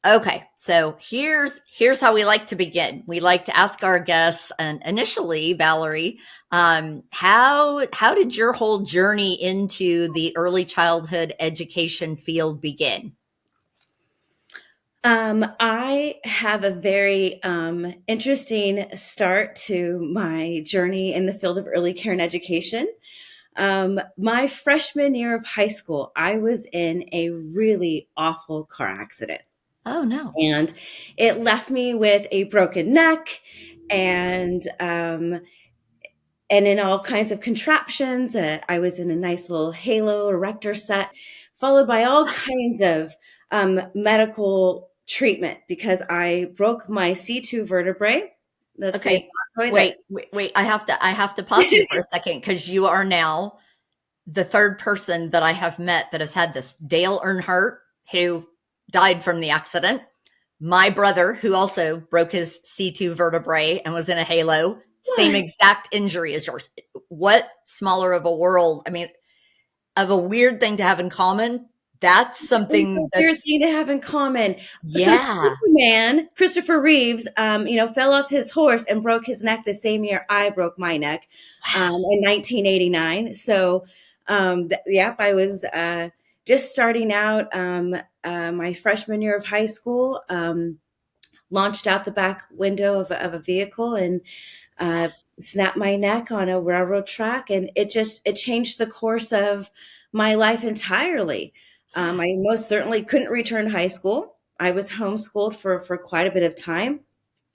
Okay, so here's how we like to begin. We like to ask our guests, and initially, Valerie, how did your whole journey into the early childhood education field begin? I have a very interesting start to my journey in the field of early care and education. My freshman year of high school, I was in a really awful car accident, Oh no. and it left me with a broken neck and in all kinds of contraptions. I was in a nice little halo erector set, followed by all kinds of medical treatment because I broke my C2 vertebrae. That's the Okay, adenoid that. wait. I have to pause you for a second because you are now the third person that I have met that has had this. Dale Earnhardt, who died from the accident. My brother, who also broke his C2 vertebrae and was in a halo, same What? exact injury as yours. What smaller of a world? I mean, of a weird thing to have in common. That's It's a something weird that's, thing to have in common. So yeah. Superman, Christopher Reeves, fell off his horse and broke his neck the same year I broke my neck, Wow. in 1989. So, yep, I was just starting out my freshman year of high school. Launched out the back window of a vehicle and uh, snapped my neck on a railroad track, and it changed the course of my life entirely. Yeah. I most certainly couldn't return to high school. I was homeschooled for quite a bit of time.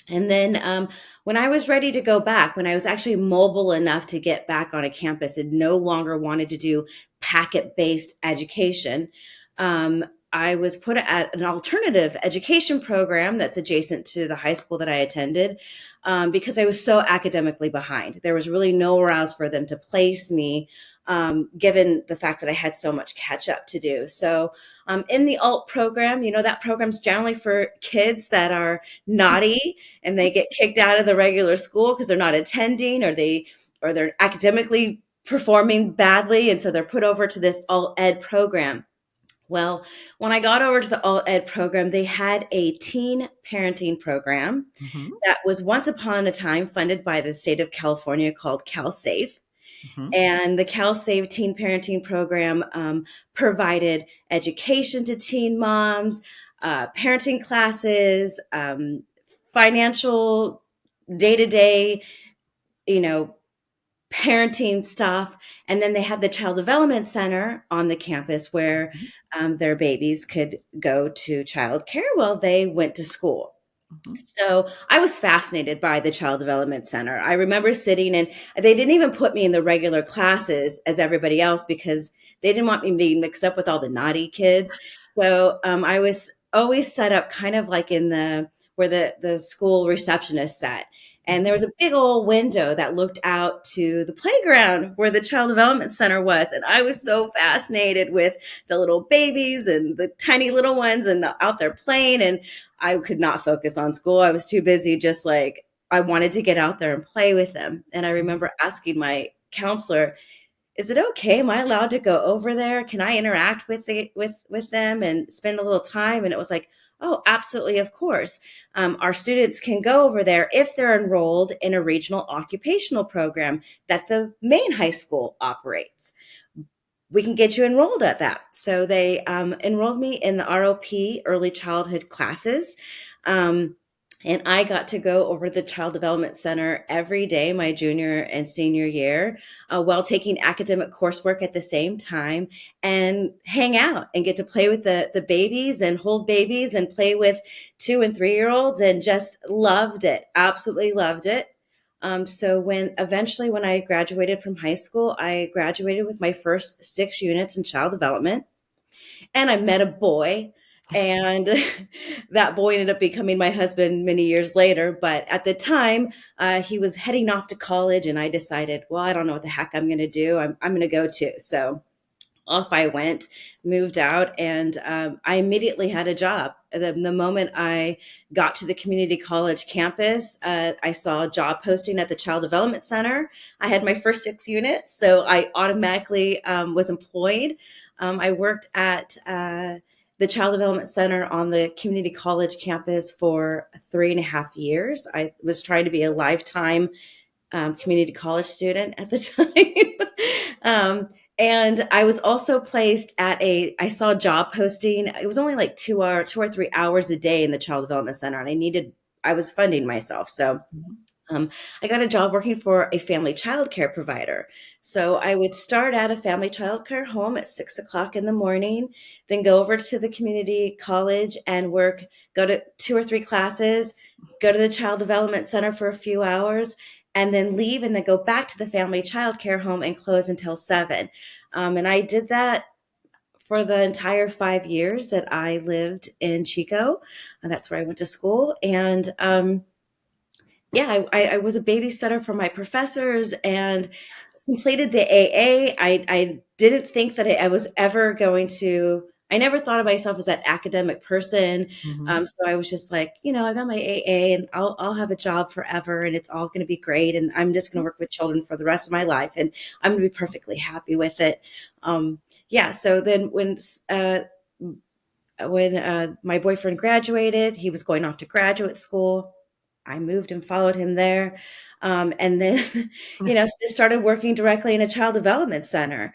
And then when I was ready to go back, when I was actually mobile enough to get back on a campus and no longer wanted to do packet based education, I was put at an alternative education program that's adjacent to the high school that I attended because I was so academically behind. There was really nowhere else for them to place me, given the fact that I had so much catch up to do. So, in the alt program, that program's generally for kids that are naughty and they get kicked out of the regular school because they're not attending or they're academically performing badly, and so they're put over to this alt ed program. Well, when I got over to the alt ed program, they had a teen parenting program Hmm. that was once upon a time funded by the state of California called CalSafe. Hmm. And the CalSave Teen Parenting Program provided education to teen moms, parenting classes, financial day to day, you know, parenting stuff. And then they had the Child Development Center on the campus where their babies could go to childcare while they went to school. Hmm. So I was fascinated by the Child Development Center. I remember sitting and they didn't even put me in the regular classes as everybody else because they didn't want me being mixed up with all the naughty kids. So I was always set up kind of like in the where the school receptionist sat. And there was a big old window that looked out to the playground where the Child Development Center was. And I was so fascinated with the little babies and the tiny little ones and out there playing. And I could not focus on school. I was too busy, just like I wanted to get out there and play with them. And I remember asking my counselor, "Is it okay? Am I allowed to go over there? Can I interact with them and spend a little time?" And it was like, "Oh, absolutely, of course. Our students can go over there if they're enrolled in a regional occupational program that the main high school operates. We can get you enrolled at that." So they enrolled me in the ROP early childhood classes. Um, and I got to go over the Child Development Center every day, my junior and senior year, while taking academic coursework at the same time and hang out and get to play with the babies and hold babies and play with 2 and 3 year olds and just loved it. Absolutely loved it. So when I graduated from high school, I graduated with my first 6 units in child development, and I met a boy, and that boy ended up becoming my husband many years later. But at the time, he was heading off to college, and I decided, well, I don't know what the heck I'm going to do. I'm going to go too. So off I went, moved out, and I immediately had a job. The moment I got to the community college campus, I saw a job posting at the Child Development Center. I had my first 6 units, so I automatically was employed. I worked at the the Child Development Center on the community college campus for 3.5 years. I was trying to be a lifetime community college student at the time. And I was also placed at I saw a job posting. It was only like 2 or 3 hours a day in the Child Development Center. And I was funding myself. So I got a job working for a family child care provider. So I would start at a family child care home at 6 o'clock in the morning, then go over to the community college and go to 2 or 3 classes, go to the child development center for a few hours, and then leave and then go back to the family child care home and close until 7. And I did that for the entire 5 years that I lived in Chico. And that's where I went to school. And yeah, I was a babysitter for my professors and completed the AA. I didn't think that I was ever going to. I never thought of myself as that academic person. Mm-hmm. So I was just like, I got my AA and I'll have a job forever and it's all going to be great. And I'm just going to work with children for the rest of my life. And I'm going to be perfectly happy with it. Yeah. So then when my boyfriend graduated, he was going off to graduate school. I moved and followed him there. And then, just started working directly in a child development center.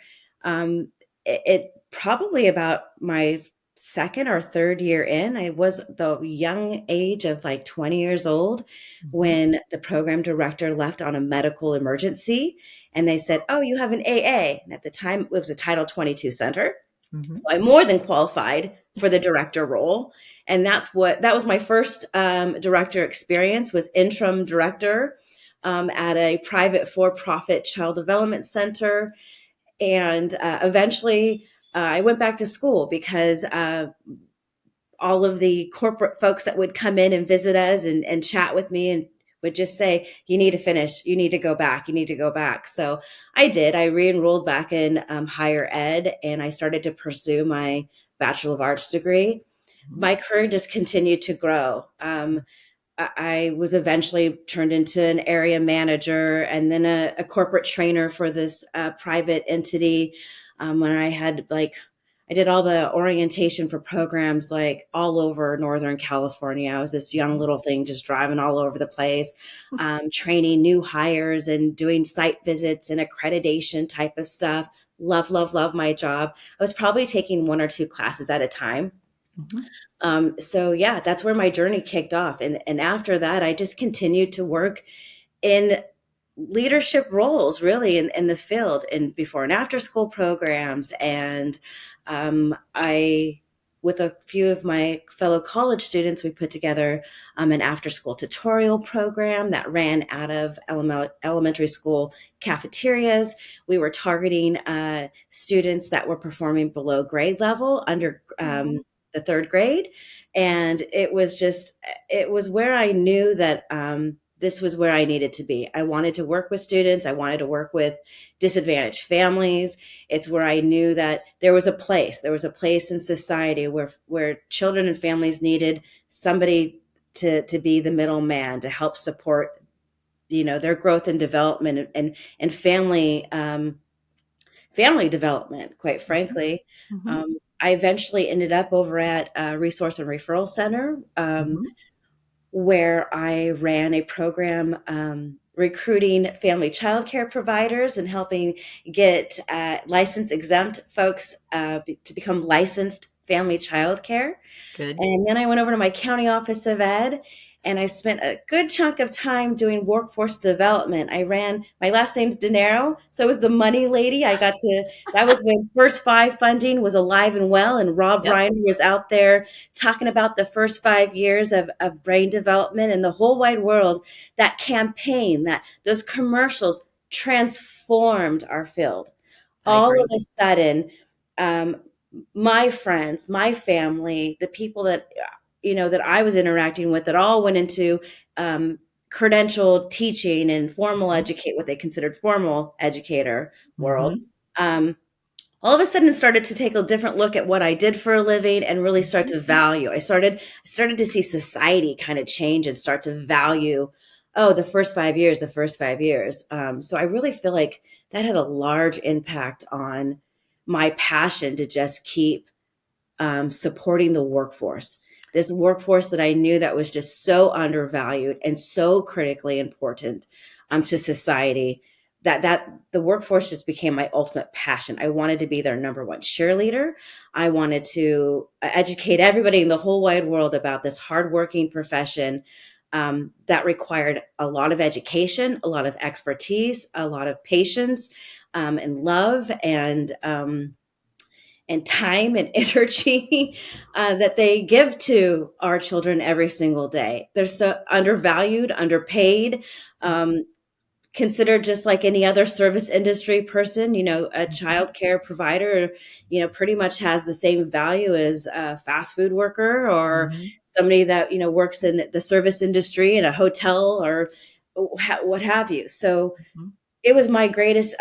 It probably about my second or third year in, I was the young age of like 20 years old Mm-hmm. when the program director left on a medical emergency. And they said, "Oh, you have an AA." And at the time, it was a Title 22 center. Mm-hmm. So I'm more than qualified for the director role. And that was my first director experience, was interim director at a private for-profit child development center. And eventually I went back to school because all of the corporate folks that would come in and visit us and chat with me and would just say, "You need to finish, you need to go back, you need to go back." So I did. I re-enrolled back in higher ed and I started to pursue my Bachelor of Arts degree. My career just continued to grow. I was eventually turned into an area manager and then a corporate trainer for this private entity. When I did all the orientation for programs like all over Northern California. I was this young little thing just driving all over the place, training new hires and doing site visits and accreditation type of stuff. Love, love, love my job. I was probably taking 1 or 2 classes at a time. Mm-hmm. So yeah, that's where my journey kicked off. And after that, I just continued to work in leadership roles really in the field and before and after school programs. And I, with a few of my fellow college students, we put together an after school tutorial program that ran out of elementary school cafeterias. We were targeting students that were performing below grade level under the third grade. And it was where I knew that this was where I needed to be. I wanted to work with students. I wanted to work with disadvantaged families. It's where I knew that there was a place in society where children and families needed somebody to be the middleman to help support, their growth and development and family development, quite frankly. Mm-hmm. I eventually ended up over at Resource and Referral Center, Mm-hmm. where I ran a program recruiting family child care providers and helping get license exempt folks to become licensed family child care. Good. And then I went over to my county office of ed and I spent a good chunk of time doing workforce development. My last name's DeNero, so I was the money lady. That was when First Five funding was alive and well, and Rob Yep. Reiner was out there talking about the first 5 years of brain development and the whole wide world. That campaign, those commercials transformed our field. I All of agree. a sudden, um, my friends, my family, the people that I was interacting with, that all went into credentialed teaching and what they considered formal educator world. Mm-hmm. Um, all of a sudden started to take a different look at what I did for a living and really start to value. I started to see society kind of change and start to value, oh, the first 5 years, the first 5 years. So I really feel like that had a large impact on my passion to just keep supporting the workforce. This workforce that I knew that was just so undervalued and so critically important to society, that the workforce just became my ultimate passion. I wanted to be their number one cheerleader. I wanted to educate everybody in the whole wide world about this hardworking profession that required a lot of education, a lot of expertise, a lot of patience, and love, and time and energy that they give to our children every single day. They're so undervalued, underpaid, considered just like any other service industry person. A child care provider, pretty much has the same value as a fast food worker or Mm-hmm. somebody that, works in the service industry in a hotel or what have you. So Mm-hmm. it was my greatest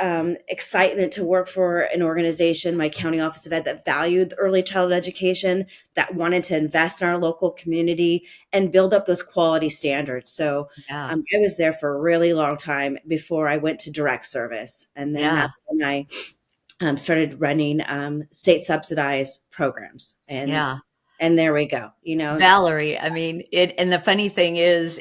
excitement to work for an organization, my county office of ed, that valued early childhood education, that wanted to invest in our local community and build up those quality standards. So Yeah. I was there for a really long time before I went to direct service. And then Yeah. that's when I started running state subsidized programs. Yeah. And there we go. Valerie, I mean, and the funny thing is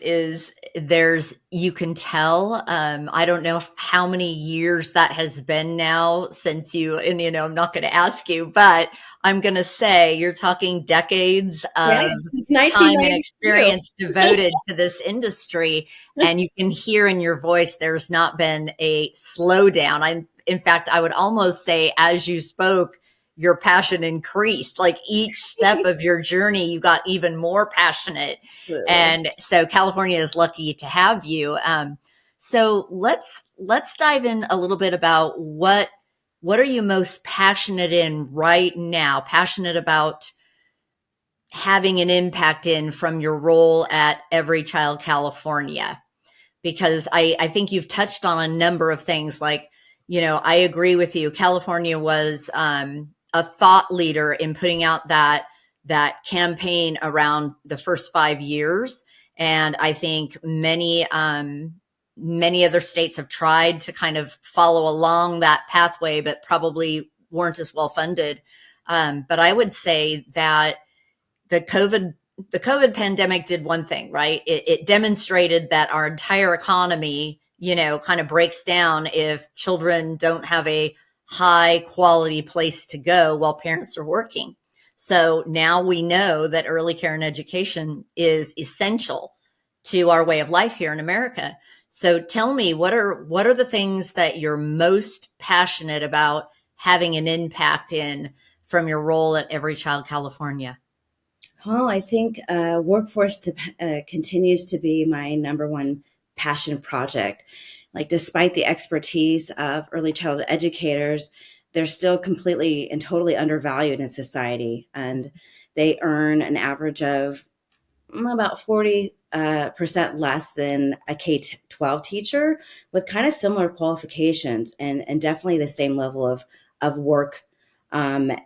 you can tell, I don't know how many years that has been now since and I'm not going to ask you, but I'm going to say you're talking decades Yeah, of it's time and 1992. experience devoted to this industry. And you can hear in your voice, there's not been a slowdown. In fact, I would almost say as you spoke, your passion increased. Like each step of your journey, you got even more passionate. Absolutely. And so California is lucky to have you. So let's dive in a little bit about what are you most passionate in right now? Passionate about having an impact in from your role at Every Child California, because I think you've touched on a number of things. Like, I agree with you. California was a thought leader in putting out that campaign around the first 5 years, and I think many other states have tried to kind of follow along that pathway, but probably weren't as well funded. But I would say that the COVID pandemic did one thing, right? It demonstrated that our entire economy, kind of breaks down if children don't have a high quality place to go while parents are working. So now we know that early care and education is essential to our way of life here in America. So tell me, what are the things that you're most passionate about having an impact in from your role at Every Child California? Well, I think continues to be my number one passion project. Like, despite the expertise of early childhood educators, they're still completely and totally undervalued in society. And they earn an average of about 40% less than a K-12 teacher with kind of similar qualifications and definitely the same level of work and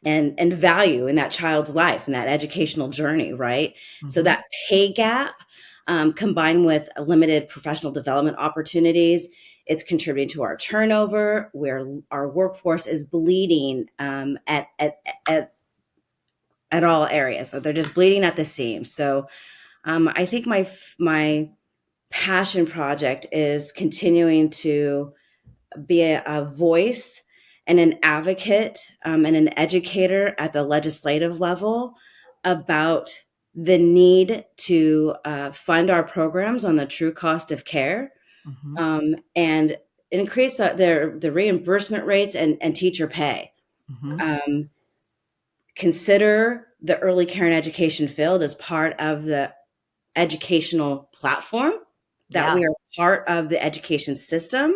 value in that child's life and that educational journey, right? So Mm-hmm. that pay gap, combined with limited professional development opportunities, it's contributing to our turnover, where our workforce is bleeding at all areas. So they're just bleeding at the seams. So I think my passion project is continuing to be a voice and an advocate and an educator at the legislative level about the need to fund our programs on the true cost of care, Mm-hmm. and increase the reimbursement rates and teacher pay. Mm-hmm. Um, Consider the early care and education field as part of the educational platform, that Yeah. we are part of the education system,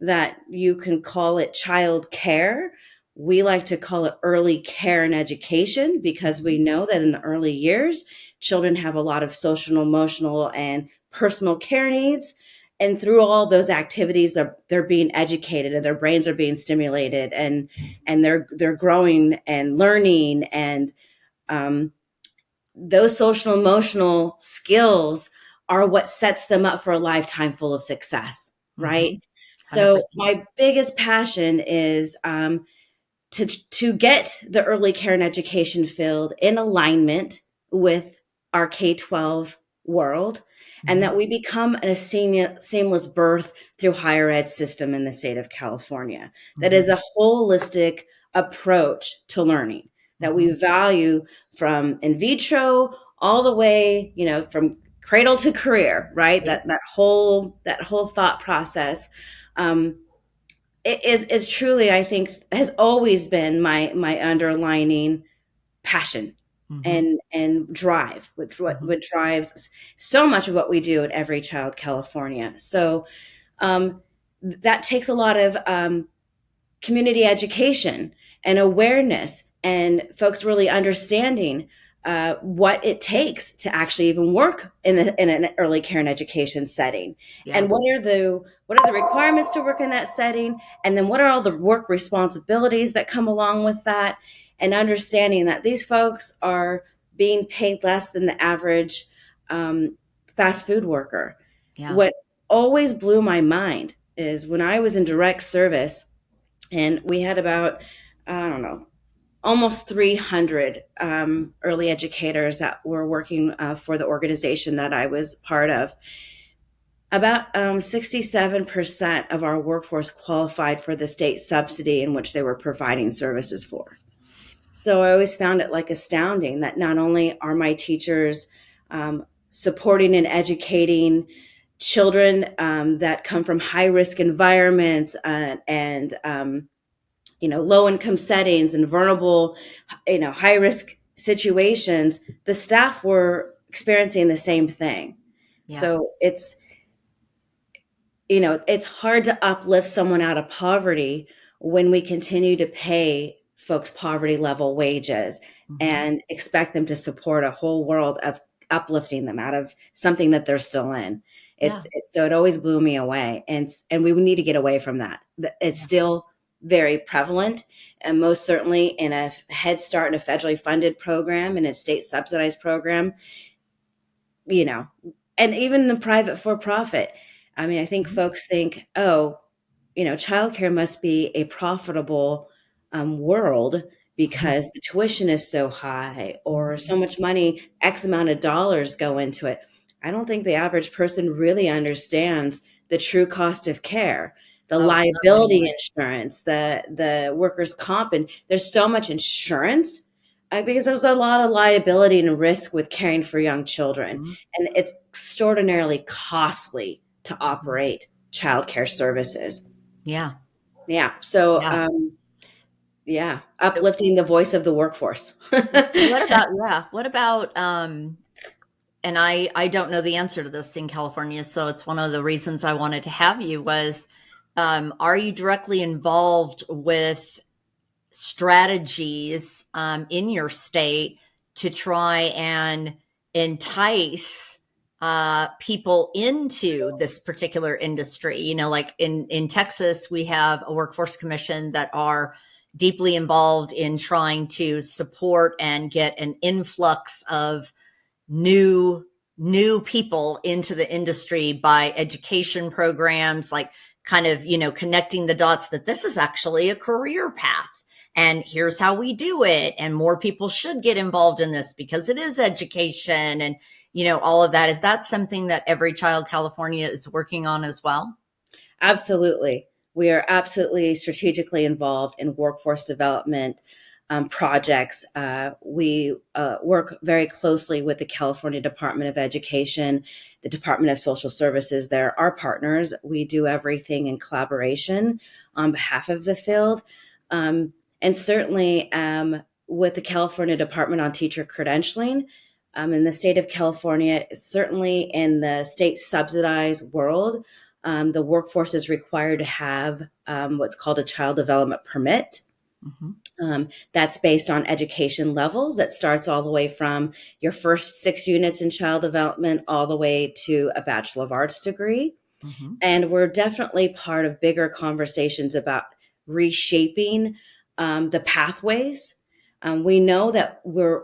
that you can call it child care. We like to call it early care and education because we know that in the early years, children have a lot of social, emotional, and personal care needs. And through all those activities, they're being educated and their brains are being stimulated, and they're growing and learning, and um, those social emotional skills are what sets them up for a lifetime full of success, Mm-hmm. right? So 100%. my biggest passion is to get the early care and education field in alignment with our K-12 world, and Mhm. that we become a seamless birth through higher ed system in the state of California. That is Mhm. a holistic approach to learning that we Mhm. value from in vitro all the way, from cradle to career, right? Yep. That whole thought process. It is truly, I think, has always been my underlining passion Mhm. and drive, which Mhm. what drives so much of what we do at Every Child California. So that takes a lot of community education and awareness, and folks really understanding what it takes to actually even work in an early care and education setting, Yeah. and what are the requirements to work in that setting, and then what are all the work responsibilities that come along with that, and understanding that these folks are being paid less than the average fast food worker. Yeah. What always blew my mind is when I was in direct service, and we had about, I don't know, almost 300 early educators that were working for the organization that I was part of. About 67% of our workforce qualified for the state subsidy in which they were providing services for. So I always found it like astounding that not only are my teachers supporting and educating children that come from high risk environments and low income settings and vulnerable, high risk situations, the staff were experiencing the same thing. Yeah. So it's hard to uplift someone out of poverty when we continue to pay folks poverty level wages Mhm. and expect them to support a whole world of uplifting them out of something that they're still in. Yeah. So it always blew me away, and we need to get away from that. It's Yeah. still very prevalent, and most certainly in a Head Start and a federally funded program and a state subsidized program, you know, and even the private for profit. I mean, I think Mhm. folks think, oh, childcare must be a profitable world Mhm. because the tuition is so high or so Mhm. much money, X amount of dollars go into it. I don't think the average person really understands the true cost of care, the Oh, not liability anymore. insurance, the workers' comp, and there's so much insurance because there's a lot of liability and risk with caring for young children, Mhm. and it's extraordinarily costly to Mhm. operate childcare services. Yeah. Yeah. So, Yeah. yeah, So uplifting the voice of the workforce. what about, yeah, what about, and I don't know the answer to this in California, so it's one of the reasons I wanted to have you was, are you directly involved with strategies in your state to try and entice people into this particular industry? Like in Texas, we have a workforce commission that are deeply involved in trying to support and get an influx of new people into the industry by education programs, like kind of connecting the dots that this is actually a career path and here's how we do it, and more people should get involved in this because it is education, and all of that. Is that something that Every Child California is working on as well? Absolutely. We are absolutely strategically involved in workforce development projects. We work very closely with the California Department of Education, the Department of Social Services. They're our partners. We do everything in collaboration on behalf of the field. Um, and certainly with the California Department on Teacher Credentialing. In the state of California, certainly in the state subsidized world, the workforce is required to have what's called a child development permit. Mm-hmm. That's based on education levels that starts all the way from your first 6 units in child development all the way to a Bachelor of Arts degree. Mm-hmm. And we're definitely part of bigger conversations about reshaping the pathways. We know that we're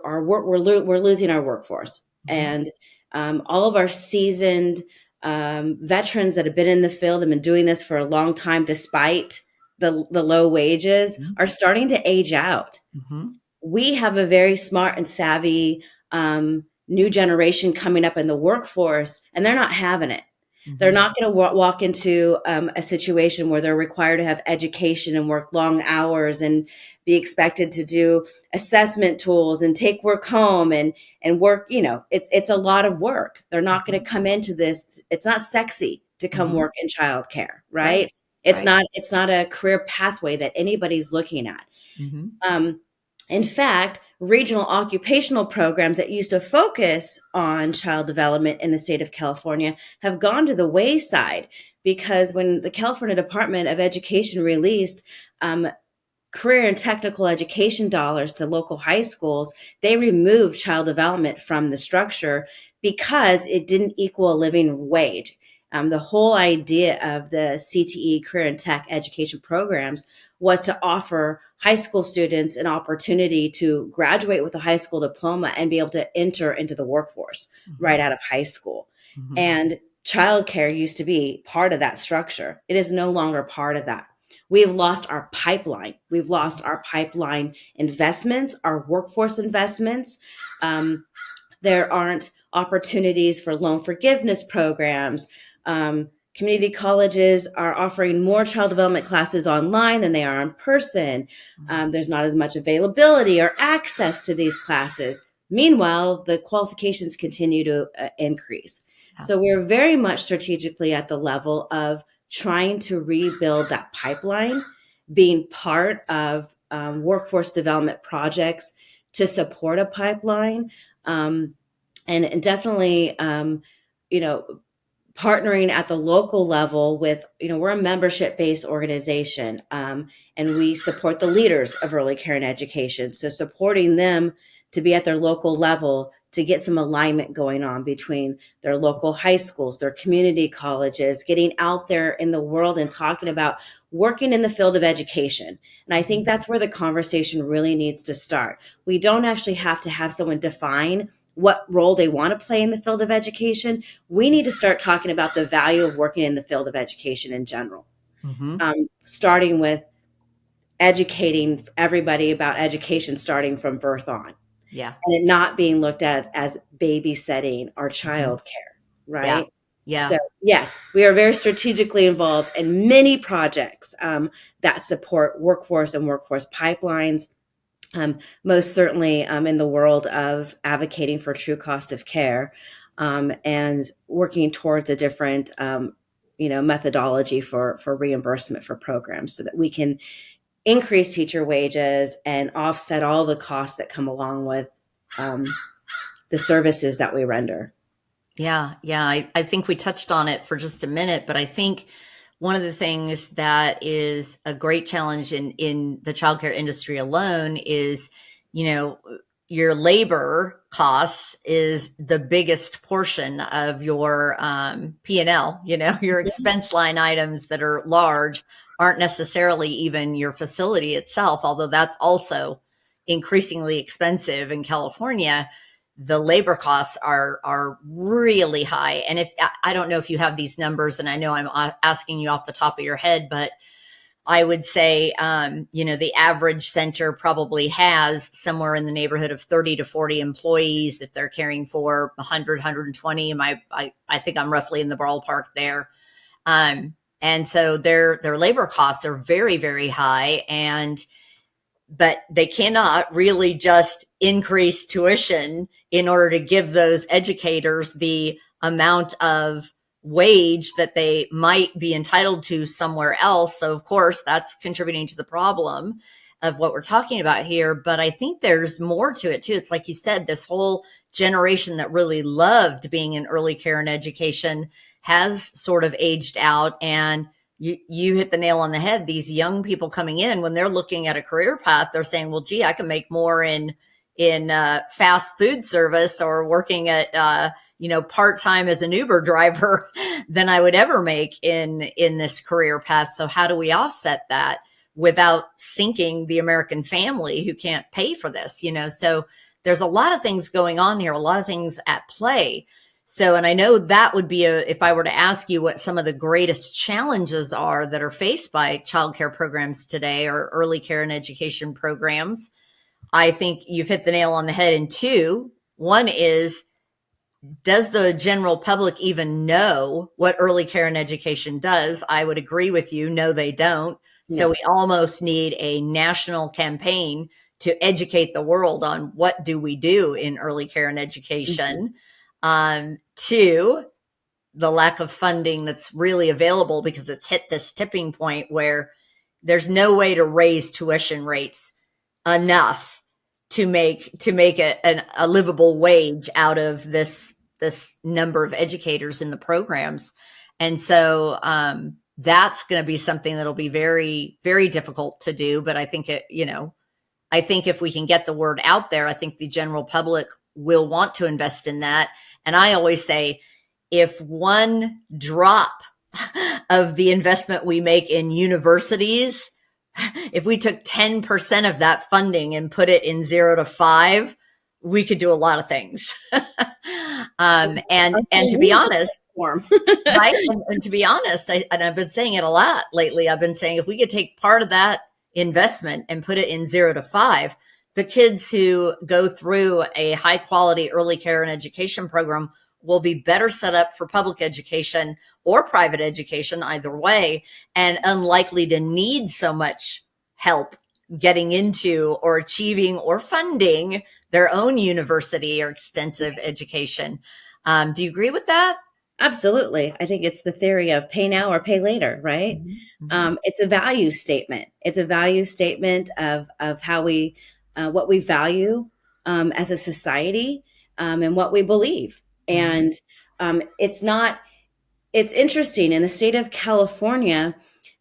losing our workforce, Mm-hmm. and all of our seasoned veterans that have been in the field have been doing this for a long time, despite the low wages are starting to age out. Mm-hmm. We have a very smart and savvy new generation coming up in the workforce, and they're not having it. They're Mm-hmm. not going to walk into a situation where they're required to have education and work long hours and be expected to do assessment tools and take work home and work. It's a lot of work. They're not going to come into this. It's not sexy to come Mm-hmm. work in childcare, Right. right? It's Right. not. It's not a career pathway that anybody's looking at. Mm-hmm. Um, in fact, regional occupational programs that used to focus on child development in the state of California have gone to the wayside because when the California Department of Education released career and technical education dollars to local high schools, they removed child development from the structure because it didn't equal a living wage. The whole idea of the CTE career and tech education programs was to offer high school students an opportunity to graduate with a high school diploma and be able to enter into the workforce Mm-hmm. right out of high school. Mm-hmm. And childcare used to be part of that structure. It is no longer part of that. We've lost our pipeline. We've lost our pipeline investments, our workforce investments. There aren't opportunities for loan forgiveness programs. Community colleges are offering more child development classes online than they are in person. There's not as much availability or access to these classes. Meanwhile, the qualifications continue to increase. Yeah. So we're very much strategically at the level of trying to rebuild that pipeline, being part of workforce development projects to support a pipeline. And definitely, you know, partnering at the local level with, we're a membership based organization, and we support the leaders of early care and education. So supporting them to be at their local level to get some alignment going on between their local high schools, their community colleges, getting out there in the world and talking about working in the field of education. And I think that's where the conversation really needs to start. We don't actually have to have someone define what role they want to play in the field of education. We need to start talking about the value of working in the field of education in general, Mm-hmm. starting with educating everybody about education starting from birth on, Yeah. and it not being looked at as babysitting or Mm-hmm. childcare, Yeah. right? Yeah. So, yes, we are very strategically involved in many projects that support workforce and workforce pipelines. Most certainly in the world of advocating for true cost of care, and working towards a different methodology for reimbursement for programs so that we can increase teacher wages and offset all the costs that come along with the services that we render. Yeah. Yeah. I think we touched on it for just a minute, but I think one of the things that is a great challenge in the childcare industry alone is, your labor costs is the biggest portion of your P&L. Your expense line items that are large aren't necessarily even your facility itself, although that's also increasingly expensive in California. The labor costs are really high. And if I don't know if you have these numbers, and I know I'm asking you off the top of your head, but I would say, the average center probably has somewhere in the neighborhood of 30 to 40 employees if they're caring for 100, 120. I think I'm roughly in the ballpark there. And so their labor costs are very, very high. But they cannot really just increase tuition in order to give those educators the amount of wage that they might be entitled to somewhere else. So of course that's contributing to the problem of what we're talking about here. But I think there's more to it too. It's like you said, this whole generation that really loved being in early care and education has sort of aged out, and you hit the nail on the head. These young people coming in, when they're looking at a career path, they're saying, well, gee, I can make more in fast food service or working at, part-time as an Uber driver than I would ever make in this career path. So how do we offset that without sinking the American family who can't pay for this? So there's a lot of things going on here, a lot of things at play. So, and I know that would be if I were to ask you what some of the greatest challenges are that are faced by childcare programs today or early care and education programs, I think you've hit the nail on the head in two. One is, does the general public even know what early care and education does? I would agree with you. No, they don't. So No. we almost need a national campaign to educate the world on what do we do in early care and education. Two, the lack of funding that's really available because it's hit this tipping point where there's no way to raise tuition rates enough to make a livable wage out of this number of educators in the programs. And so that's going to be something that'll be very, very difficult to do. But I think I think if we can get the word out there, I think the general public will want to invest in that. And I always say, if one drop of the investment we make in universities, if we took 10% of that funding and put it in 0 to 5, we could do a lot of things. And to be honest, right? And to be honest, and I've been saying it a lot lately. I've been saying if we could take part of that investment and put it in 0 to 5, the kids who go through a high quality early care and education program will be better set up for public education or private education, either way, and unlikely to need so much help getting into or achieving or funding their own university or extensive education. Do you agree with that? Absolutely. I think it's the theory of pay now or pay later, right? It's a value statement. It's a value statement of how we, what we value as a society, and what we believe. And it's interesting. In the state of California,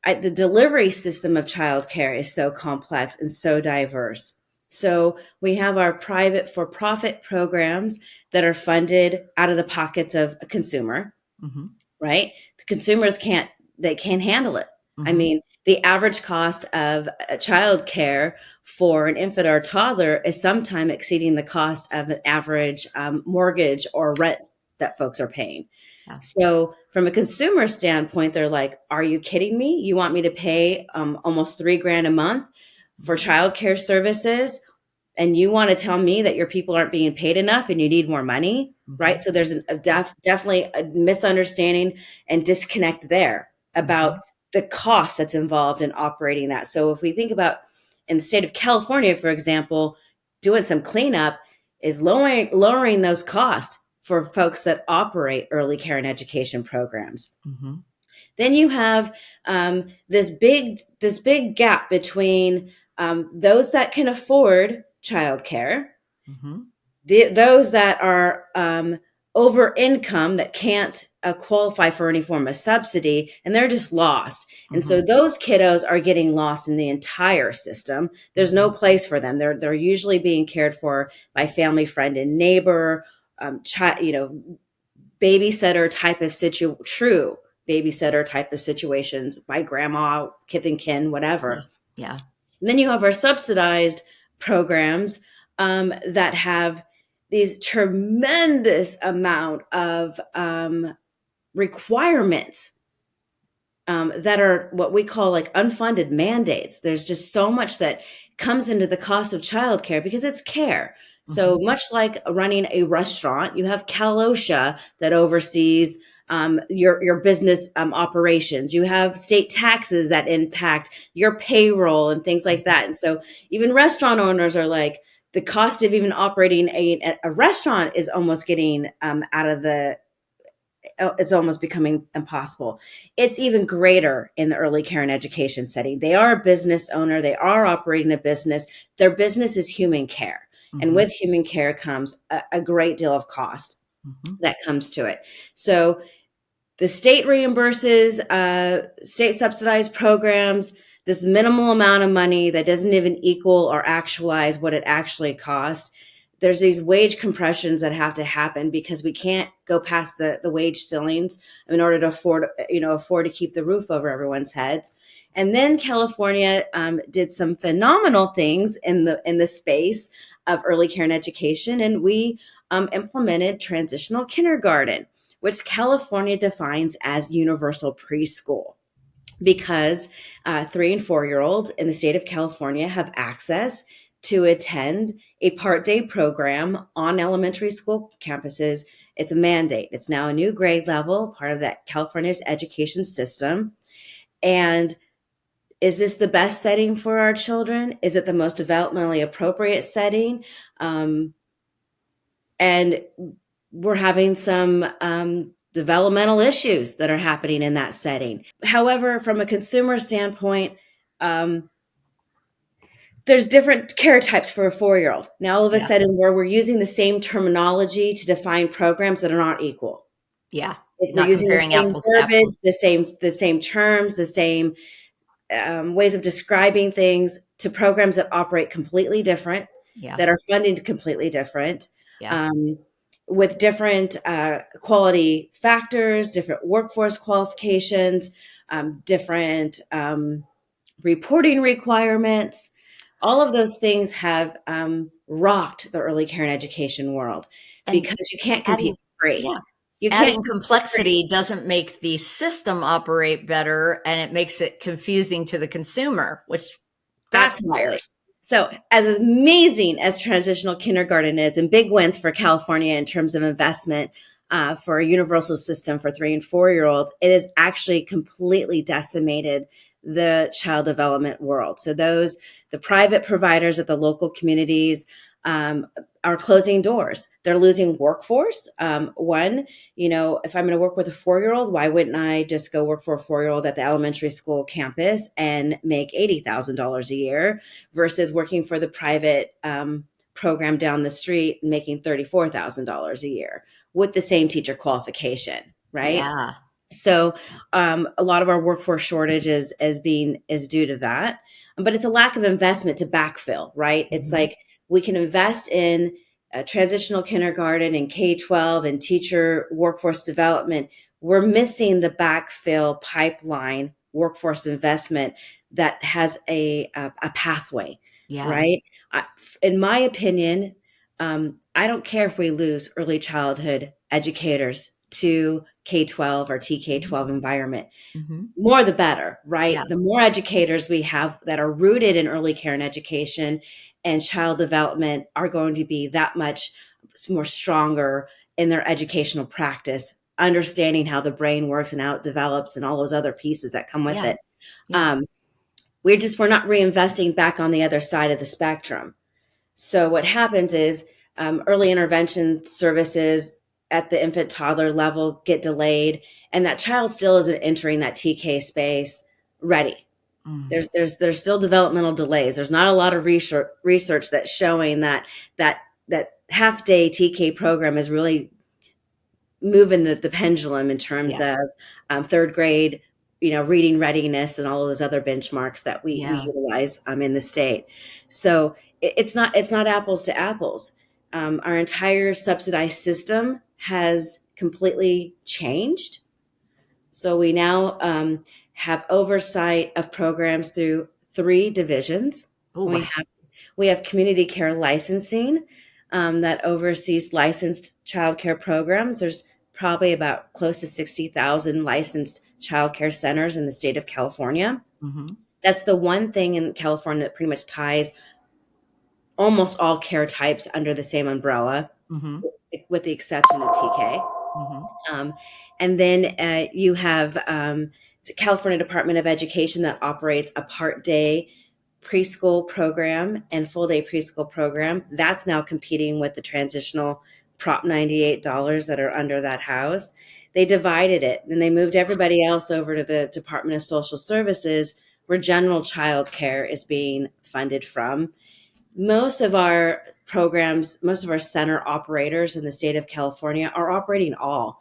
the delivery system of childcare is so complex and so diverse. So we have our private for-profit programs that are funded out of the pockets of a consumer, right? The consumers can't handle it. I mean, the average cost of child care for an infant or a toddler is sometime exceeding the cost of an average mortgage or rent that folks are paying. Yeah. So from a consumer standpoint, they're like, are you kidding me? You want me to pay almost $3,000 a month for childcare services? And you want to tell me that your people aren't being paid enough and you need more money, right? So there's definitely a misunderstanding and disconnect there about the cost that's involved in operating that. So if we think about in the state of California, for example, doing some cleanup is lowering those costs for folks that operate early care and education programs. Then you have this big gap between those that can afford childcare, those that are over income that can't qualify for any form of subsidy, and they're just lost. And so those kiddos are getting lost in the entire system. There's no place for them. They're usually being cared for by family, friend, and neighbor, babysitter type of true babysitter type of situations by grandma, kith and kin, whatever. Yeah. And then you have our subsidized programs that have these tremendous amount of requirements that are what we call like unfunded mandates. There's just so much that comes into the cost of childcare because it's care. So much like running a restaurant, you have Cal OSHA that oversees your business operations. You have state taxes that impact your payroll and things like that. And so even restaurant owners are like, the cost of even operating a restaurant is almost getting it's almost becoming impossible. It's even greater in the early care and education setting. They are a business owner. They are operating a business. Their business is human care. And with human care comes a great deal of cost that comes to it. So the state reimburses state subsidized programs this minimal amount of money that doesn't even equal or actualize what it actually cost. There's these wage compressions that have to happen because we can't go past the wage ceilings in order to afford to keep the roof over everyone's heads. And then California did some phenomenal things in the space of early care and education, and we implemented transitional kindergarten, which California defines as universal preschool, because 3 and 4-year-olds in the state of California have access to attend a part-day program on elementary school campuses. It's a mandate. It's now a new grade level, part of that California's education system. And is this the best setting for our children? Is it the most developmentally appropriate setting? And we're having some developmental issues that are happening in that setting. However, from a consumer standpoint, there's different care types for a 4-year-old. Now, all of a Yeah. sudden, where we're using the same terminology to define programs that are not equal. Yeah. We're Not using the comparing same apples to verbiage, apples. the same terms, the same ways of describing things to programs that operate completely different, Yeah. that are funded completely different, Yeah. with different quality factors, different workforce qualifications, different reporting requirements. All of those things have rocked the early care and education world, And because you can't compete adding, for free. yeah, You can't adding compete for free. complexity doesn't make the system operate better, and it makes it confusing to the consumer, which Absolutely. backfires. So, as amazing as transitional kindergarten is, and big wins for California in terms of investment for a universal system for 3 and 4-year-olds, it has actually completely decimated the child development world. So, the private providers at the local communities are closing doors. They're losing workforce. One, if I'm going to work with a 4-year-old, why wouldn't I just go work for a 4-year-old at the elementary school campus and make $80,000 a year versus working for the private program down the street and making $34,000 a year with the same teacher qualification, right? Yeah. So a lot of our workforce shortage is due to that, but it's a lack of investment to backfill, right? It's like we can invest in transitional kindergarten and K-12 and teacher workforce development. We're missing the backfill pipeline workforce investment that has a pathway, Yeah. right? In my opinion, I don't care if we lose early childhood educators to K-12 or TK-12 environment. Mm-hmm. More the better, right? Yeah. The more educators we have that are rooted in early care and education and child development are going to be that much more stronger in their educational practice, understanding how the brain works and how it develops and all those other pieces that come with Yeah. it. Yeah. We're not reinvesting back on the other side of the spectrum. So what happens is early intervention services at the infant toddler level get delayed, and that child still isn't entering that TK space ready. Mm. There's still developmental delays. There's not a lot of research that's showing that half day TK program is really moving the pendulum in terms Yeah. of third grade, reading readiness and all of those other benchmarks that we Yeah. utilize in the state. So it's not apples to apples. Our entire subsidized system has completely changed. So we now have oversight of programs through 3 divisions. Oh, We have community care licensing that oversees licensed child care programs. There's probably about close to 60,000 licensed child care centers in the state of California. mm-hmm. That's the one thing in California that pretty much ties almost all care types under the same umbrella, Mm-hmm. with the exception of TK. Mm-hmm. And then you have the California Department of Education that operates a part-day preschool program and full-day preschool program. That's now competing with the transitional Prop $98 that are under that house. They divided it, and they moved everybody else over to the Department of Social Services, where general child care is being funded from. Most of our programs, most of our center operators in the state of California are operating all.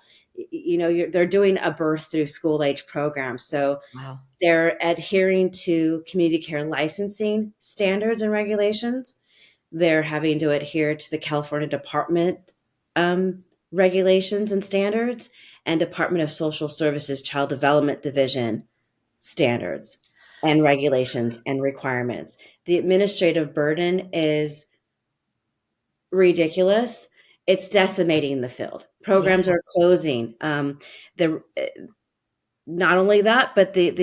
They're doing a birth through school age program. So Wow. they're adhering to community care licensing standards and regulations. They're having to adhere to the California Department regulations and standards, and Department of Social Services Child Development Division standards and regulations and requirements. The administrative burden is ridiculous, it's decimating the field. Yeah. Programs are closing. The Not only that, but the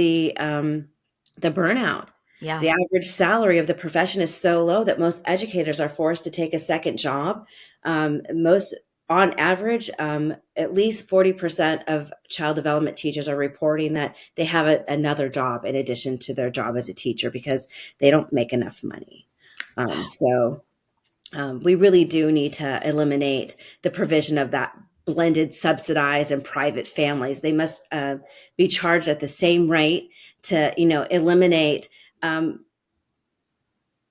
burnout. Yeah. The average salary of the profession is so low that most educators are forced to take a second job. Most, on average, at least 40% of child development teachers are reporting that they have another job in addition to their job as a teacher because they don't make enough money. We really do need to eliminate the provision of that blended, subsidized, and private families. They must be charged at the same rate to, eliminate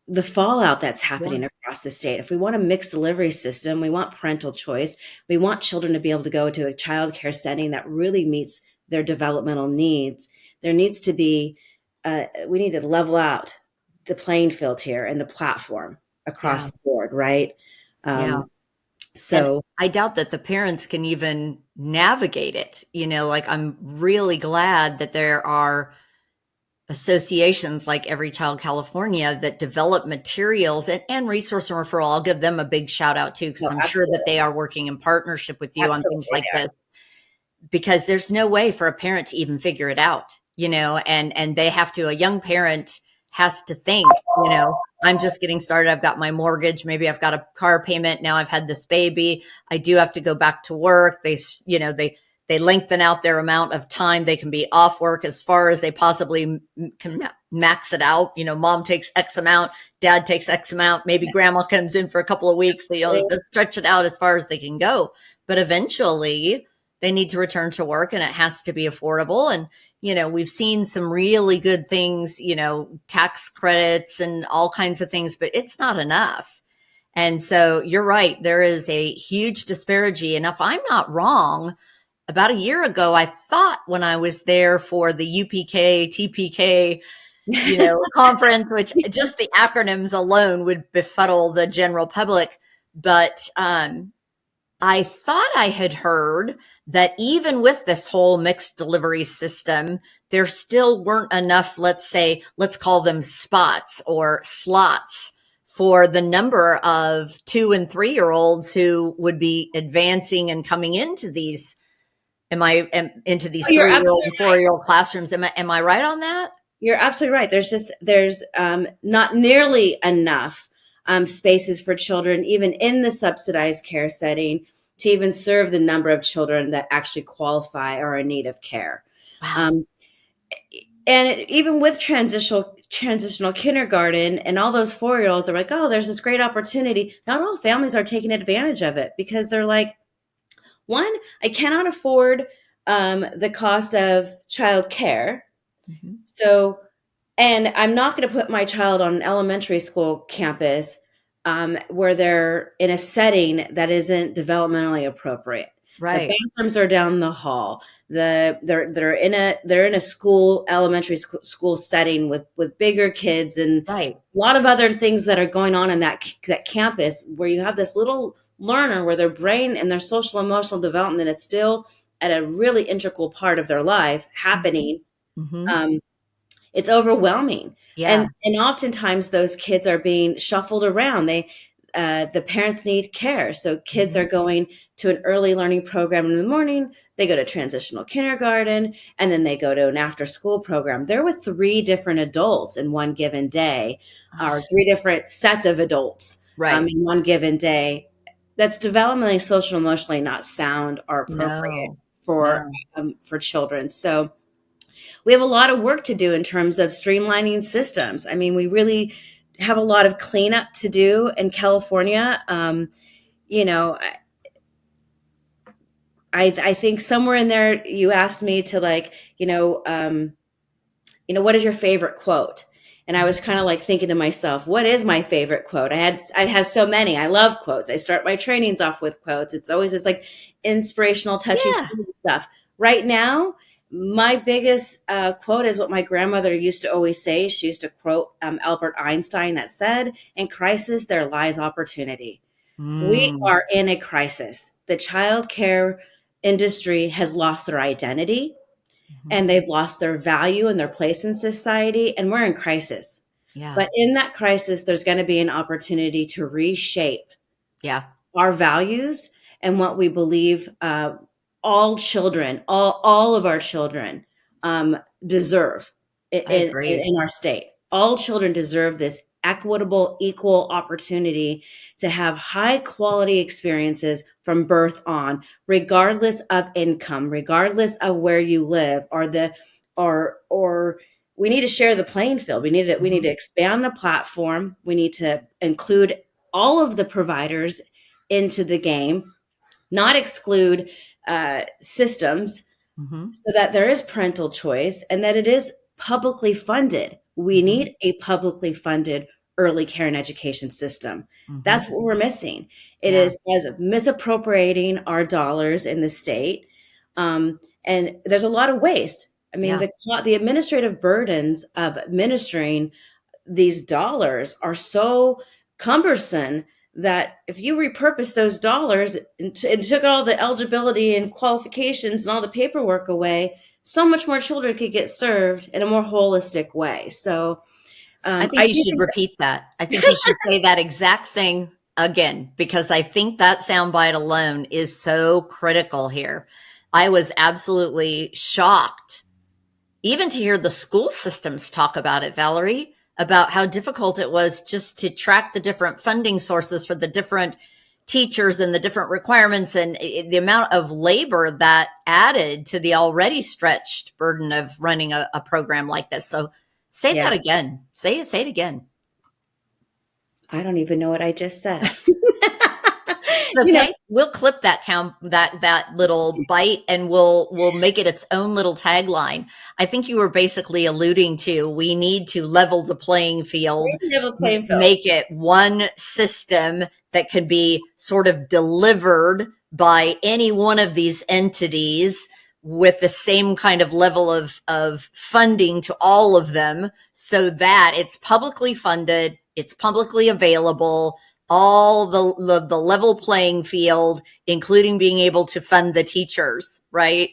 the fallout that's Yeah. happening across the state. If we want a mixed delivery system, we want parental choice. We want children to be able to go to a child care setting that really meets their developmental needs. There needs to be, we need to level out the playing field here and the platform Yeah. across the board, right? Yeah. Um, And so, I doubt that the parents can even navigate it. Like I'm really glad that there are associations like Every Child California that develop materials and resource and referral. I'll give them a big shout out too, because no, I'm sure that absolutely, they are working in partnership with you on things absolutely like this, because there's no way for a parent to even figure it out, and they have to, a young parent has to think, I'm just getting started. I've got my mortgage. Maybe I've got a car payment. Now I've had this baby. I do have to go back to work. They lengthen out their amount of time they can be off work as far as they possibly can max it out. Mom takes X amount, dad takes X amount. Maybe grandma comes in for a couple of weeks. So, there. let's stretch it out as far as they can go. But eventually they need to return to work, and it has to be affordable. And, we've seen some really good things, tax credits and all kinds of things, but it's not enough. And so you're right. There is a huge disparity. And if I'm not wrong, about a year ago, I thought when I was there for the UPK, TPK, conference, which just the acronyms alone would befuddle the general public. But I thought I had heard that even with this whole mixed delivery system, there still weren't enough, let's call them spots or slots for the number of 2 and 3 year olds who would be advancing and coming into these, into these Oh, you're 3 year old absolutely and 4 year old classrooms. Am I right on that? You're absolutely right. There's not nearly enough spaces for children, even in the subsidized care setting, to even serve the number of children that actually qualify or are in need of care. Wow. Um, and even with transitional kindergarten, and all those 4 year olds are like, oh, there's this great opportunity. Not all families are taking advantage of it because they're like, one, I cannot afford the cost of child care. Mm-hmm. So, and I'm not going to put my child on an elementary school campus where they're in a setting that isn't developmentally appropriate. The Right. bathrooms are down the hall. They're in a school, elementary school setting with bigger kids and Right. a lot of other things that are going on in that campus, where you have this little learner where their brain and their social emotional development is still at a really integral part of their life happening. Mm-hmm. Um, it's overwhelming. Yeah. And oftentimes those kids are being shuffled around. The parents need care. So kids Mm-hmm. are going to an early learning program in the morning. They go to transitional kindergarten, and then they go to an after school program. They're with 3 different adults in one given day, or 3 different sets of adults Right. in one given day. That's developmentally, social, emotionally not sound or appropriate No. for No. for children. So we have a lot of work to do in terms of streamlining systems. I mean, we really have a lot of cleanup to do in California. You know, I think somewhere in there you asked me to, like, what is your favorite quote? And I was kind of like thinking to myself, what is my favorite quote? I had so many. I love quotes. I start my trainings off with quotes. It's always this like inspirational, touchy Yeah. stuff. Right now, my biggest quote is what my grandmother used to always say. She used to quote Albert Einstein, that said, "In crisis, there lies opportunity." We Mm. are in a crisis. The child care industry has lost their identity, Mhm. and they've lost their value and their place in society, and we're in crisis. Yeah. But in that crisis, there's going to be an opportunity to reshape Yeah. our values and what we believe all children, all of our children deserve I agree. in our state. All children deserve this equitable, equal opportunity to have high quality experiences from birth on, regardless of income, regardless of where you live, or we need to share the playing field. We need to expand the platform. We need to include all of the providers into the game, not exclude systems, Mm-hmm. so that there is parental choice and that it is publicly funded. We Mm-hmm. need a publicly funded early care and education system. Mm-hmm. That's what we're missing. It Yeah. is as misappropriating our dollars in the state. And there's a lot of waste. I mean, Yeah. the administrative burdens of administering these dollars are so cumbersome that if you repurpose those dollars and took all the eligibility and qualifications and all the paperwork away, so much more children could get served in a more holistic way. So I think I you do should think repeat that. I think you should say that exact thing again, because I think that soundbite alone is so critical here. I was absolutely shocked, even to hear the school systems talk about it, Valerie, about how difficult it was just to track the different funding sources for the different teachers and the different requirements and the amount of labor that added to the already stretched burden of running a program like this. So say that yeah, again. Say it again. I don't even know what I just said. It's you know, okay. We'll clip that little bite and we'll make it its own little tagline. I think you were basically alluding to we need to level the playing field, level playing field. make it one system that could be sort of delivered by any one of these entities with the same kind of level of funding to all of them so that it's publicly funded, it's publicly available, all the level playing field, including being able to fund the teachers, right?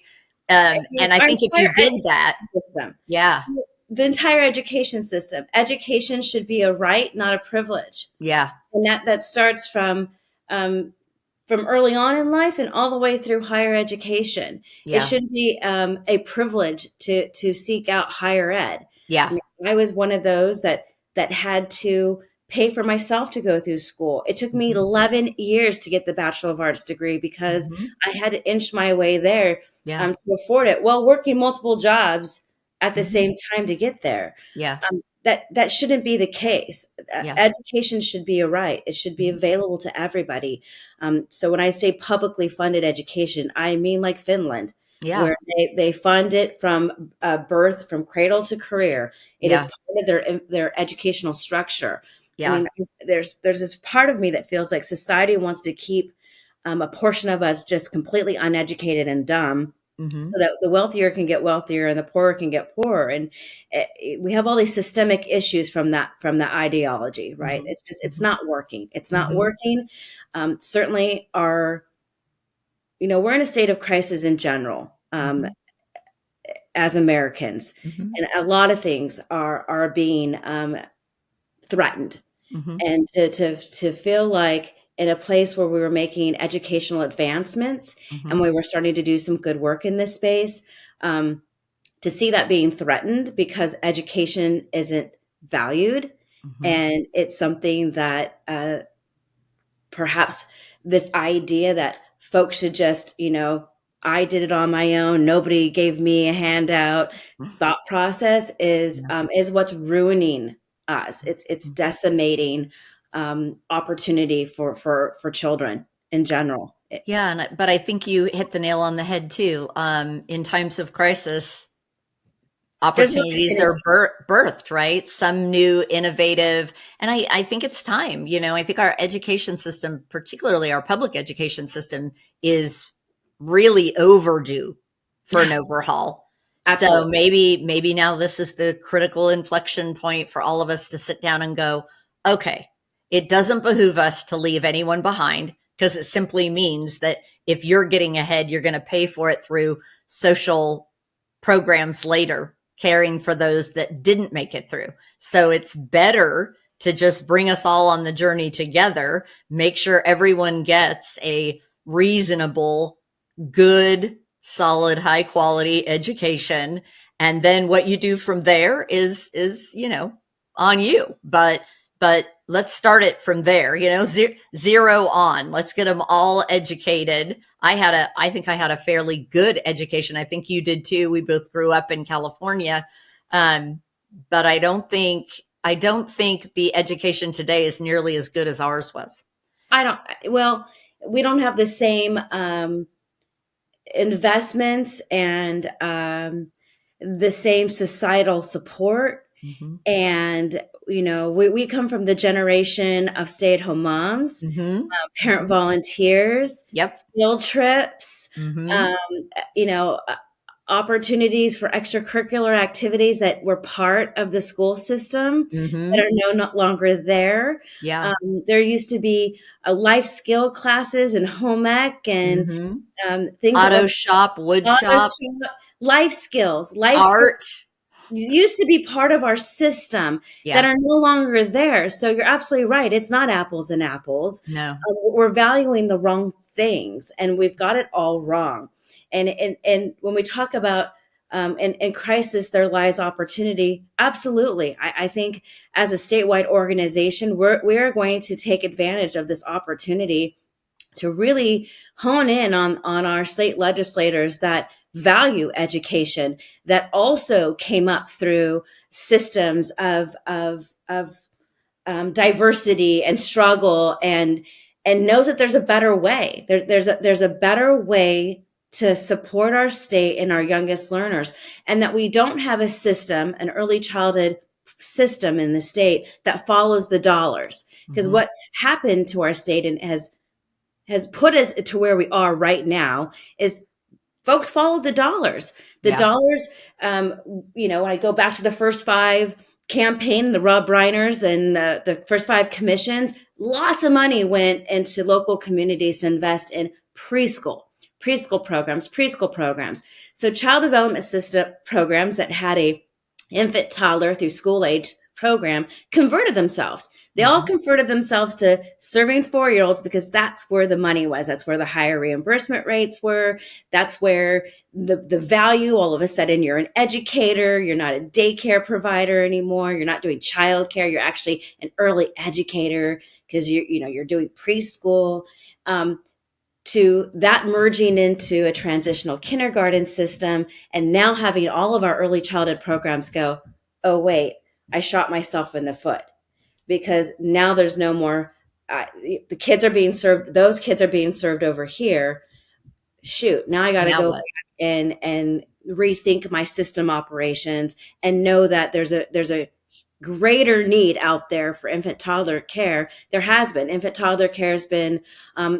I mean, And I our think if you entire did that, education system, yeah, the entire education system, education should be a right, not a privilege. yeah, And that starts um, from early on in life and all the way through higher education. It yeah, should be a privilege to seek out higher ed. I yeah. mean, I was one of those that had to pay for myself to go through school. It took me Mm-hmm. 11 years to get the Bachelor of Arts degree because Mm-hmm. I had to inch my way there Yeah. to afford it while working multiple jobs at the Mm-hmm. same time to get there. Yeah. That shouldn't be the case. Yeah. Education should be a right. It should be Mm-hmm. available to everybody. So when I say publicly funded education, I mean like Finland, Yeah. where they fund it from birth, from cradle to career. It is Yeah. part of their educational structure. I Yeah. mean, there's this part of me that feels like society wants to keep a portion of us just completely uneducated and dumb, Mm-hmm. so that the wealthier can get wealthier and the poorer can get poorer. And we have all these systemic issues from that ideology, right? Mm-hmm. It's not working. It's not Mm-hmm. working. Certainly we're in a state of crisis in general, Mm-hmm. as Americans, Mm-hmm. and a lot of things are being threatened. Mm-hmm. And to feel like in a place where we were making educational advancements Mm-hmm. and we were starting to do some good work in this space, to see that being threatened because education isn't valued, Mm-hmm. and it's something that perhaps this idea that folks should just, I did it on my own, nobody gave me a handout thought process is what's ruining us. It's Mm-hmm. decimating opportunity for children in general. Yeah, but I think you hit the nail on the head too. In times of crisis, There's no opportunities are birthed, right? Some new, innovative, and I think it's time. I think our education system, particularly our public education system, is really overdue for an overhaul. So absolutely. maybe now this is the critical inflection point for all of us to sit down and go, okay, it doesn't behoove us to leave anyone behind, because it simply means that if you're getting ahead, you're going to pay for it through social programs later, caring for those that didn't make it through. So it's better to just bring us all on the journey together, make sure everyone gets a reasonable, good, solid, high quality education. And then what you do from there is, on you. But let's start it from there, zero on. Let's get them all educated. I think I had a fairly good education. I think you did too. We both grew up in California. But I don't think the education today is nearly as good as ours was. Well, we don't have the same investments and the same societal support. Mm-hmm. And, we come from the generation of stay-at-home moms, mm-hmm. Parent mm-hmm. volunteers, yep. field trips, mm-hmm. Opportunities for extracurricular activities that were part of the school system mm-hmm. that are no longer there. Yeah. There used to be life skill classes and home ec and mm-hmm. Things auto shop, wood shop, life skills, art. Used to be part of our system that are no longer there. So you're absolutely right. It's not apples and apples. No. We're valuing the wrong things and we've got it all wrong. And when we talk about in crisis, there lies opportunity. Absolutely. I think as a statewide organization, we are going to take advantage of this opportunity to really hone in on our state legislators that value education, that also came up through systems of diversity and struggle and knows that there's a better way. There's a better way to support our state and our youngest learners, and that we don't have a system, an early childhood system in the state that follows the dollars. Because mm-hmm. what's happened to our state and has put us to where we are right now is folks follow the dollars. The dollars, when I go back to the first 5 campaign, the Rob Reiners and the first 5 commissions, lots of money went into local communities to invest in preschool programs. So child development system programs that had a infant, toddler through school age program converted themselves. They all converted themselves to serving 4-year-olds because that's where the money was. That's where the higher reimbursement rates were. That's where the value, all of a sudden you're an educator. You're not a daycare provider anymore. You're not doing childcare. You're actually an early educator because you're doing preschool. To that merging into a transitional kindergarten system and now having all of our early childhood programs go, oh, wait, I shot myself in the foot because now there's no more, the kids are being served, those kids are being served over here. Shoot, now I got to go back and rethink my system operations and know that there's a greater need out there for infant toddler care. There has been. Infant toddler care has been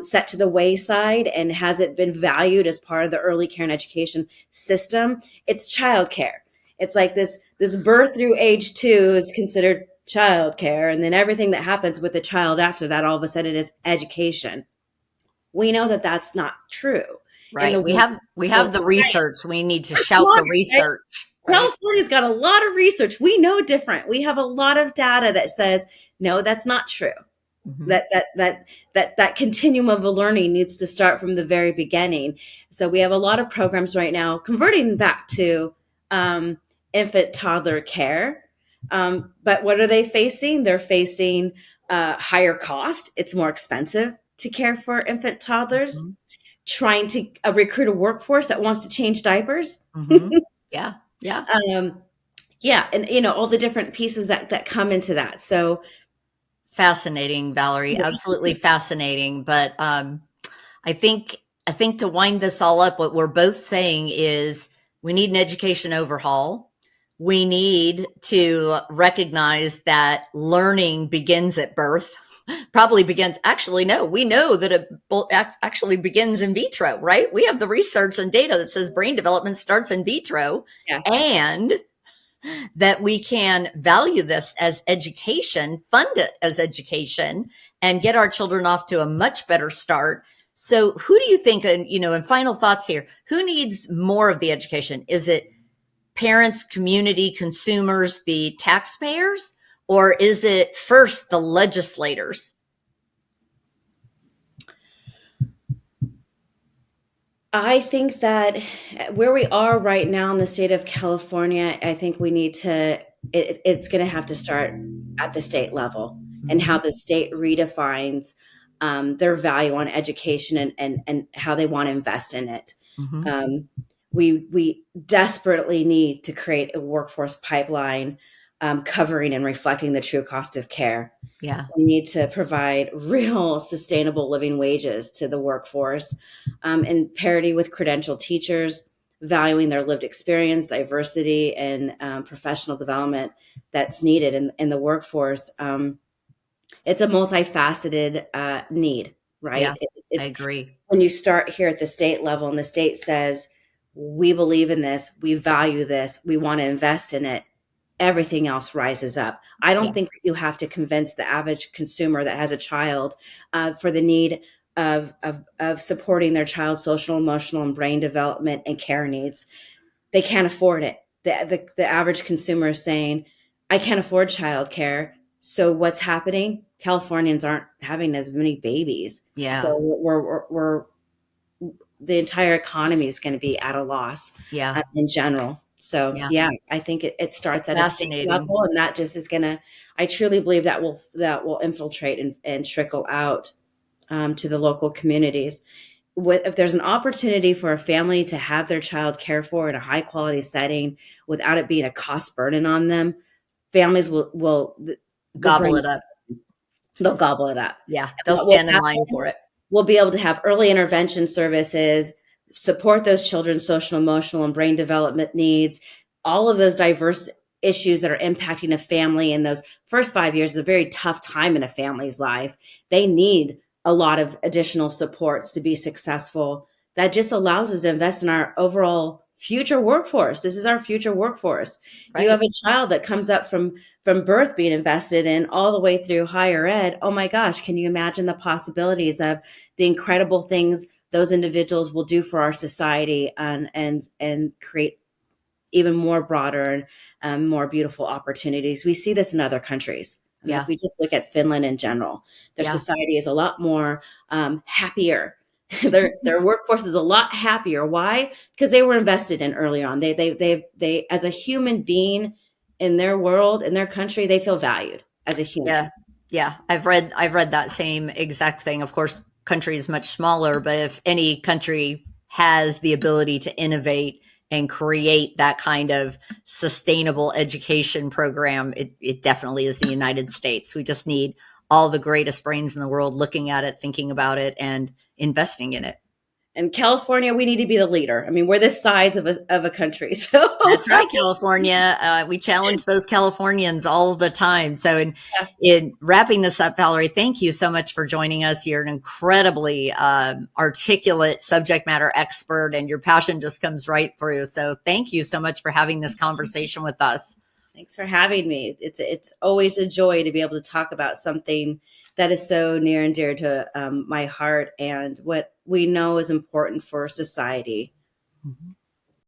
set to the wayside and hasn't been valued as part of the early care and education system. It's child care. It's like this birth through age 2 is considered child care. And then everything that happens with the child after that, all of a sudden is education. We know that that's not true. Right. We have the research. We need to shout the research. Right? California's got a lot of research. We know different. We have a lot of data that says, no, that's not true. Mm-hmm. That continuum of learning needs to start from the very beginning. So we have a lot of programs right now converting back to infant toddler care. But what are they facing? They're facing higher cost. It's more expensive to care for infant toddlers. Mm-hmm. Trying to recruit a workforce that wants to change diapers. Mm-hmm. Yeah. And all the different pieces that come into that. So fascinating, Valerie. Absolutely fascinating. But I think to wind this all up, what we're both saying is we need an education overhaul. We need to recognize that learning begins at birth. Probably begins, actually, no, we know that it actually begins in vitro, right? We have the research and data that says brain development starts in vitro, and that we can value this as education, fund it as education, and get our children off to a much better start. So who do you think, and final thoughts here, who needs more of the education? Is it parents, community, consumers, the taxpayers? Or is it first the legislators? I think that where we are right now in the state of California, I think we need to, it's going to have to start at the state level, and how Mm-hmm. the state redefines their value on education, and how they want to invest in it. Mm-hmm. Um, we desperately need to create a workforce pipeline covering and reflecting the true cost of care. Yeah. We need to provide real sustainable living wages to the workforce, in parity with credentialed teachers, valuing their lived experience, diversity, and professional development that's needed in the workforce. It's a multifaceted need, Yeah. right? I It's agree. when you start here at the state level and the state says, we believe in this, we value this, we want to invest in it, everything else rises up. I Yeah. don't think that you have to convince the average consumer that has a child for the need of supporting their child's social, emotional, and brain development and care needs. They can't afford it. The average consumer is saying, I can't afford childcare. So what's happening? Californians aren't having as many babies. So Yeah. we're the entire economy is going to be at a loss Yeah. in general. So Yeah. yeah, I think it starts at a state Fascinating. level, and that just is going to. I truly believe that will infiltrate and trickle out to the local communities. If there's an opportunity for a family to have their child cared for in a high quality setting without it being a cost burden on them, families will Gobble bring. it up. They'll gobble it up. Yeah. And They'll what will stand in line happen? for it. We'll be able to have early intervention services, support those children's social, emotional, and brain development needs, all of those diverse issues that are impacting a family in those first 5 years is a very tough time in a family's life. They need a lot of additional supports to be successful. That just allows us to invest in our overall future workforce. This is our future workforce. You have Right. a child that comes up from birth being invested in all the way through higher ed. Oh my gosh, can you imagine the possibilities of the incredible things those individuals will do for our society, and create even more broader and more beautiful opportunities. We see this in other countries. I mean, if Yeah. we just look at Finland in general, their Yeah. society is a lot more happier. Their workforce is a lot happier. Why? Because they were invested in early on. They as a human being in their world, in their country, they feel valued as a Yeah. human. Yeah. I've read that same exact thing. Of course, country is much smaller, but if any country has the ability to innovate and create that kind of sustainable education program, it definitely is the United States. We just need all the greatest brains in the world looking at it, thinking about it, and investing in it. And California, we need to be the leader. I mean, we're this size of a country, so That's right, California. We challenge those Californians all the time. So, in wrapping this up, Valerie, thank you so much for joining us. You're an incredibly articulate subject matter expert, and your passion just comes right through. So, thank you so much for having this conversation with us. thanks for having me. It's always a joy to be able to talk about something that is so near and dear to my heart, and what we know is important for society. Mhm.